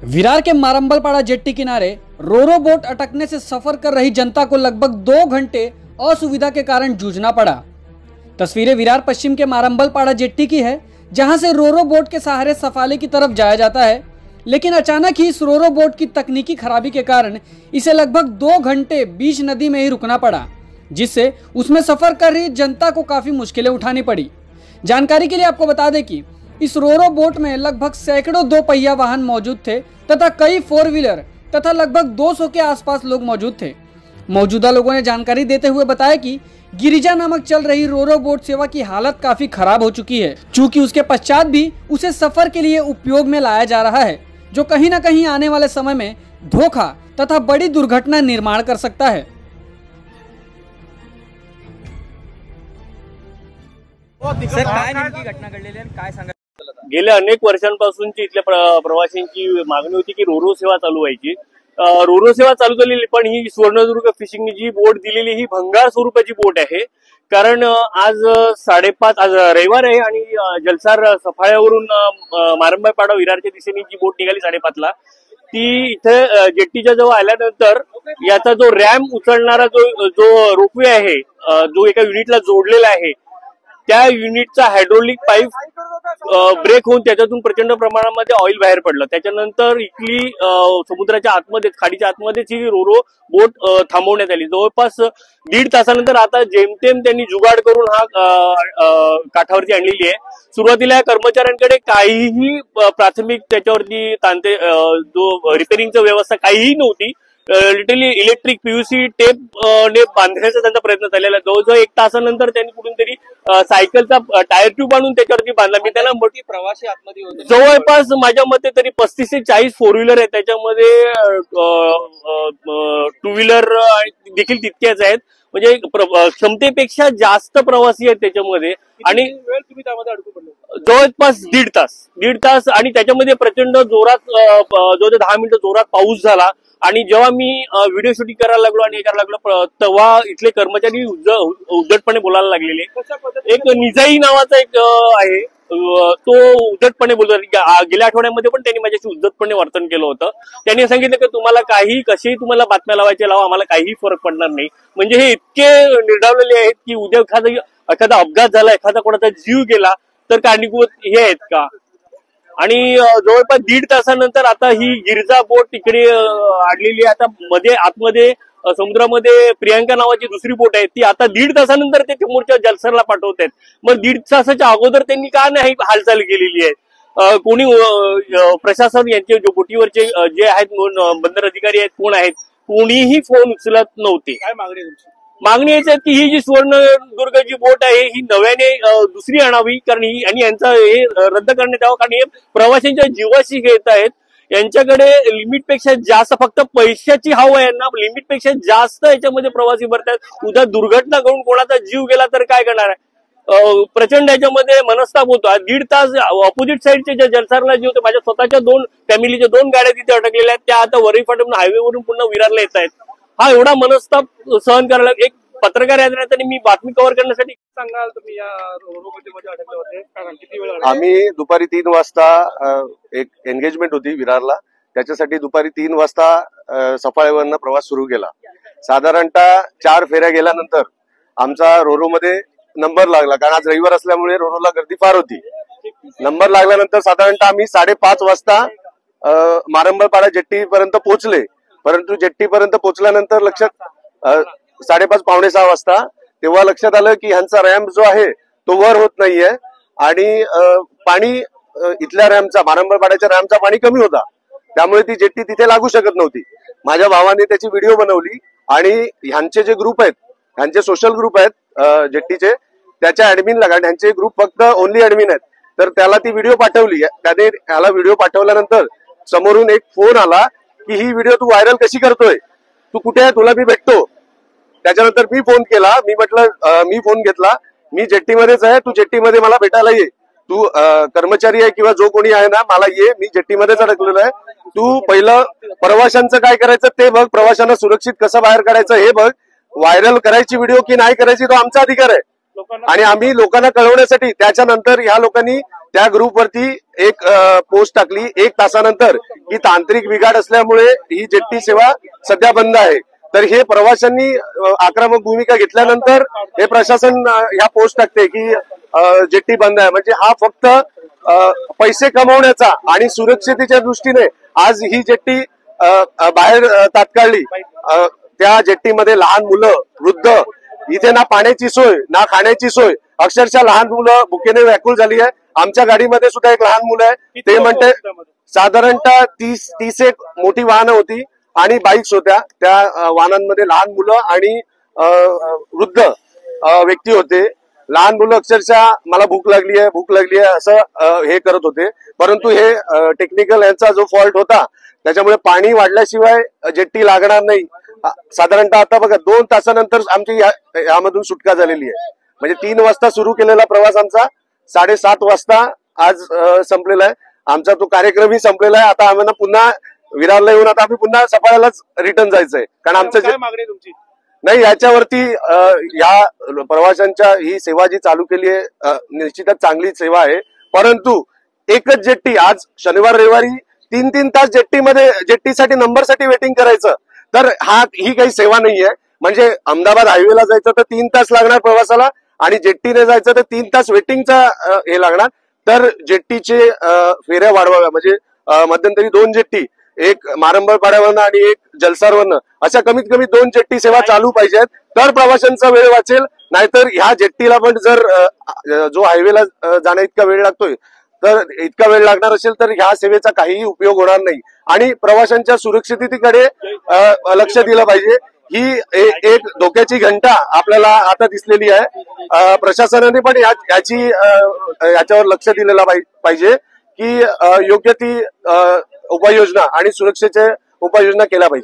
विरार के मारंबलपाड़ा jetty किनारे Ro-Ro बोट अटकने से सफर कर रही जनता को लगभग 2 घंटे असुविधा के कारण जूझना पड़ा। तस्वीरें विरार पश्चिम के मारंबलपाड़ा जेट्टी की है, जहां से रोरो बोट के सहारे सफाले की तरफ जाया जाता है, लेकिन अचानक ही इस रोरो बोट की तकनीकी खराबी के कारण इसे लगभग 2 घंटे बीच नदी में ही रुकना पड़ा, जिससे उसमें सफर कर रही जनता को काफी मुश्किलें उठानी पड़ी। जानकारी के लिए आपको बता दें कि इस रोरो बोट में लगभग सैकड़ों 2 पहिया वाहन मौजूद थे तथा कई 4 व्हीलर तथा लगभग 200 के आसपास लोग मौजूद थे। मौजूदा लोगों ने जानकारी देते हुए बताया कि गिरिजा नामक चल रही रोरो बोट सेवा की हालत काफी खराब हो चुकी है, चूंकि उसके पश्चात भी उसे सफर के लिए उपयोग में लाया जा रहा है, जो कहीं न कहीं आने वाले समय में धोखा तथा बड़ी दुर्घटना निर्माण कर सकता है। सर, काय नेमकी घटना घडलेली आहे, काय सांगा? गेल्या अनेक वर्षांपासूनची इथल्या प्रवाशांची मागणी होती की रोरो सेवा चालू व्हायची। रोरो सेवा चालू झालेली, पण ही सुवर्णदुर्ग फिशिंगने जी बोट दिलेली ही भंगार स्वरूपाची बोट आहे। कारण आज 5:30 आज रविवार आहे आणि जलसार सफाळ्यावरून मारंबलपाडा विरारच्या दिशेने जी बोट निघाली 5:30ला, ती इथे जेट्टीच्या जवळ आल्यानंतर याचा जो रॅम्प उचलणारा जो रोपवे आहे, जो एका युनिटला जोडलेला आहे, त्या युनिटचा हायड्रोलिक पाईप ब्रेक होऊन त्याच्यातून प्रचंड प्रमाणामध्ये ऑइल बाहेर पडलं। त्याच्यानंतर इथली समुद्राच्या आतमध्ये, खाडीच्या आतमध्येच ही रोरो बोट थांबवण्यात आली। जवळपास 1.5 तासानंतर आता जेमतेम त्यांनी जुगाड करून हा काठावरती आणलेली आहे। सुरुवातीला या कर्मचाऱ्यांकडे काहीही प्राथमिक त्याच्यावरती तांते जो रिपेरिंगची व्यवस्था काहीही नव्हती। लिटरली इलेक्ट्रिक पीयूसी टेप ने बांधण्याचा त्यांचा प्रयत्न झालेला। जवळजवळ 1 तासानंतर त्यांनी कुठून तरी सायकलचा टायर ट्यूब आणून त्याच्यावरती बांधला। मी त्यांना मोठी प्रवासी आतमध्ये होते, जवळपास माझ्या मते तरी 35 ते 40 4 व्हीलर आहेत, त्याच्यामध्ये 2 व्हीलर देखील तितक्याच आहेत। म्हणजे क्षमतेपेक्षा जास्त प्रवासी आहेत त्याच्यामध्ये, आणि वेळ तुम्ही त्यामध्ये अडकू पडले जवळपास 1.5 तास आणि त्याच्यामध्ये प्रचंड जोरात जवळ 10 मिनिटं जोरात पाऊस झाला। आणि जेव्हा मी व्हिडिओ शूटिंग करायला लागलो आणि करायला लागलो, तेव्हा इथले कर्मचारी उद्धटपणे बोलायला लागलेले। एक निजाई नावाचा एक आहे, तो उद्धटपणे बोलतो। गेल्या आठवड्यामध्ये पण त्यांनी माझ्याशी उद्धटपणे वर्तन केलं होतं। त्यांनी सांगितलं की तुम्हाला काही कसेही तुम्हाला बातम्या लावायचे लावा, आम्हाला काहीही फरक पडणार नाही। म्हणजे हे इतके निर्डावलेले आहेत की उद्या एखादा अपघात झाला, एखादा कोणाचा जीव गेला तर कारणीभूत हे आहेत का? आणि जवळपास 1.5 तासानंतर आता ही गिरिजा बोट तिकडे आणलेली आहे। आता आतमध्ये समुद्रामध्ये प्रियांका नावाची दुसरी बोट आहे, ती आता 1.5 तासानंतर ते समोरच्या जलसरला पाठवत आहेत। मग 1.5 तासाच्या अगोदर त्यांनी का नाही हालचाल केलेली आहे? कोणी प्रशासन यांचे बोटीवरचे जे आहेत बंदर अधिकारी आहेत, कोण आहेत, कोणीही फोन उचलत नव्हते। काय मागणी आहे तुमची? मागणी याची आहे की ही जी सुवर्णदुर्ग जी बोट आहे ही नव्याने दुसरी आणावी, कारण ही आणि यांचं हे रद्द करण्यात यावं, कारण हे प्रवाशांच्या जीवाशी खेळत आहेत। यांच्याकडे लिमिटपेक्षा जास्त, फक्त पैशाची हवा आहे यांना, लिमिटपेक्षा जास्त याच्यामध्ये प्रवासी भरतात। उद्या दुर्घटना घडून कोणाचा जीव गेला तर काय करणार आहे? प्रचंड याच्यामध्ये मनस्ताप होतो। 1.5 तास ऑपोजिट साईडचे ज्या जलसारला जे होते, माझ्या स्वतःच्या 2 फॅमिलीच्या 2 गाड्या तिथे अडकलेल्या आहेत, त्या आता वरई फाटून हायवेवरून पुन्हा विरारला येत आहेत। हा एवढा मनस्ताप सहन करायला एक पत्रकार या नात्याने मी बातमी कव्हर करण्यासाठी सांगाल तुम्ही या रोरोमध्ये अडकले होते, कारण किती वेळ? आम्ही दुपारी 3 वाजता एक एंगेजमेंट होती विरारला, त्याच्यासाठी दुपारी 3 वाजता सफाळेवरनं प्रवास सुरू केला। साधारणतः 4 फेऱ्या गेल्यानंतर आमचा रोरोमध्ये नंबर लागला, कारण आज रविवार असल्यामुळे रोरोला गर्दी फार होती। नंबर लागल्यानंतर साधारणतः आम्ही 5:30 वाजता मारंबलपाडा जेट्टीपर्यंत पोहोचले, परंतु जेट्टीपर्यंत पोहोचल्यानंतर लक्षात 5:30 पावणे 6 वाजता तेव्हा लक्षात आलं की ह्यांचा रॅम्प जो आहे तो वर होत नाहीये, आणि पाणी इथल्या रॅम्पचा, मारंबलपाड्याच्या रॅम्पचा पाणी कमी होता, त्यामुळे ती जेट्टी तिथे लागू शकत नव्हती। माझ्या भावाने त्याची व्हिडिओ बनवली आणि ह्यांचे जे ग्रुप आहेत, ह्यांचे सोशल ग्रुप आहेत जेट्टीचे, त्याच्या ऍडमिनला, कारण ह्यांचे ग्रुप फक्त ओनली ऍडमिन आहेत, तर त्याला ती व्हिडिओ पाठवली। त्याने ह्याला व्हिडिओ पाठवल्यानंतर समोरून एक फोन आला की ही व्हिडिओ तू व्हायरल कशी करतोय, तू कुठे आहे, तुला मी भेटतो। त्याच्यानंतर मी फोन केला, मी म्हटलं मी फोन घेतला, मी जेट्टीमध्येच आहे, तू जेट्टीमध्ये मला भेटायला ये, तू कर्मचारी आहे किंवा जो कोणी आहे ना, मला ये, मी जेट्टीमध्येच अडकलेलो आहे, तू पहिलं प्रवाशांचं काय करायचं ते बघ, प्रवाशांना सुरक्षित कसं बाहेर काढायचं हे बघ, व्हायरल करायची व्हिडिओ की नाही करायची तो आमचा अधिकार आहे, आणि आम्ही लोकांना कळवण्यासाठी, त्याच्यानंतर ह्या लोकांनी त्या ग्रुपवरती एक पोस्ट टाकली 1 तासानंतर की तांत्रिक बिघाड असल्यामुळे ही जेट्टी सेवा सध्या बंद आहे. तर हे प्रवाशांनी आक्रमक भूमिका घेतल्यानंतर हे प्रशासन ह्या पोस्ट टाकते की जेट्टी बंद आहे. म्हणजे हा फक्त पैसे कमवण्याचा आणि सुरक्षितेच्या दृष्टीने आज ही जेट्टी बाहेर तात्काळली. त्या जेट्टीमध्ये लहान मुलं, वृद्ध, इथे ना पाण्याची सोय ना खाण्याची सोय, अक्षरशः लहान मुलं भुकेने व्याकुळ झाली आहे. आमच्या गाडीमध्ये सुद्धा एक लहान मुलं आहे. ते म्हणते साधारणतः 30 एक मोठी वाहनं होती आणि बाईक्स होत्या. त्या वाहनांमध्ये लहान मुलं आणि वृद्ध व्यक्ती होते. लहान मुलं अक्षरशः मला भूक लागली आहे असं हे करत होते. परंतु हे टेक्निकल यांचा जो फॉल्ट होता त्याच्यामुळे पाणी वाढल्याशिवाय जेट्टी लागणार नाही. साधारणतः आता बघा 2 तासानंतर आमची यामधून सुटका झालेली आहे. म्हणजे 3 वाजता सुरू केलेला प्रवास आमचा 7:30 वाजता आज संपलेला आहे. आमचा तो कार्यक्रमही संपलेला आहे. आता आम्हाला पुन्हा विरारला येऊन आता आम्ही पुन्हा सफाळ्यालाच रिटर्न जायचंय. कारण आमचं मागणी तुमची नाही याच्यावरती या प्रवाशांच्या ही सेवा जी चालू केली आहे निश्चितच चांगली सेवा आहे. परंतु एकच जेट्टी आज शनिवार रविवारी 3-3 तास जेट्टीसाठी नंबरसाठी वेटिंग करायचं, तर ही काही सेवा नाहीये. म्हणजे अहमदाबाद हायवेला जायचं तर 3 तास लागणार प्रवासाला आणि जेट्टीने जायचं तर 3 तास वेटिंगचा हे लागणार. तर जेट्टीचे फेऱ्या वाढवाव्या. म्हणजे मध्यंतरी 2 जेट्टी, एक मारंबळपाड्यावरनं आणि एक जलसारवरनं, अशा कमीत कमी 2 जेट्टी सेवा चालू पाहिजेत. तर प्रवाशांचा वेळ वाचेल. नाहीतर ह्या जेट्टीला पण जर जो हायवेला जाण्या इतका वेळ लागतोय तर इतका वेळ लागणार असेल तर ह्या सेवेचा काहीही उपयोग होणार नाही. आणि प्रवाशांच्या सुरक्षिततेकडे लक्ष दिलं पाहिजे. ही एक धोक्याची घंटा आपल्याला आता दिसलेली आहे. प्रशासनाने पण याच्यावर लक्ष दिलेलं पाहिजे की योग्य ती उपाययोजना आणि सुरक्षेच्या उपाययोजना केल्या पाहिजे.